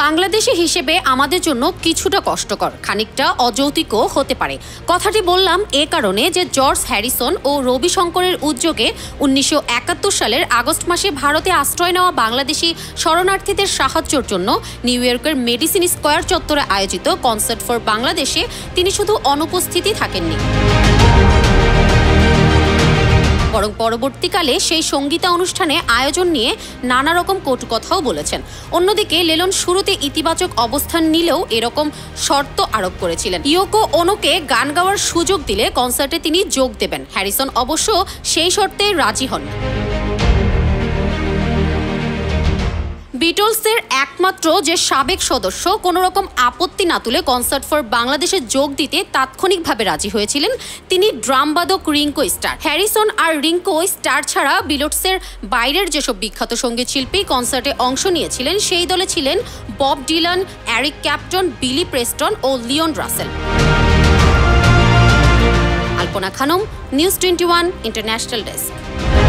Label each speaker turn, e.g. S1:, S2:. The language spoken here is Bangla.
S1: বাংলাদেশি হিসেবে আমাদের জন্য কিছুটা কষ্টকর, খানিকটা অযৌক্তিকও হতে পারে। কথাটি বললাম এ কারণে যে জর্জ হ্যারিসন ও রবি শঙ্করের উদ্যোগে 1971 সালের আগস্ট মাসে ভারতে আশ্রয় নেওয়া বাংলাদেশি শরণার্থীদের সাহায্যের জন্য নিউ ইয়র্কের মেডিসিন স্কয়ার চত্বরে আয়োজিত কনসার্ট ফর বাংলাদেশে তিনি শুধু অনুপস্থিতই থাকেননি, বরং পরবর্তীকালে সেই সঙ্গীতা অনুষ্ঠানে আয়োজন নিয়ে নানা রকম কটু কথাও বলেছেন। অন্যদিকে লেলন শুরুতে ইতিবাচক অবস্থান নিলেও এরকম শর্ত আরোপ করেছিলেন, ইয়োকো ওনোকে গান গাওয়ার সুযোগ দিলে কনসার্টে তিনি যোগ দেবেন। হ্যারিসন অবশ্য সেই শর্তে রাজি হন। বিটলসের একমাত্র যে সাবেক সদস্য কোনো রকম আপত্তি না তুলে কনসার্ট ফর বাংলাদেশে যোগ দিতে তাৎক্ষণিকভাবে রাজি হয়েছিলেন তিনি ড্রামবাদক রিঙ্কো স্টার। হ্যারিসন আর রিঙ্কো স্টার ছাড়া বিটলসের বাইরের যেসব বিখ্যাত সঙ্গীত শিল্পী কনসার্টে অংশ নিয়েছিলেন সেই দলে ছিলেন বব ডিলান, এরিক ক্ল্যাপটন, বিলি প্রেস্টন ও লিওন রাসেল। আলপনা খানম, নিউজ 21 ইন্টারন্যাশনাল ডেস্ক।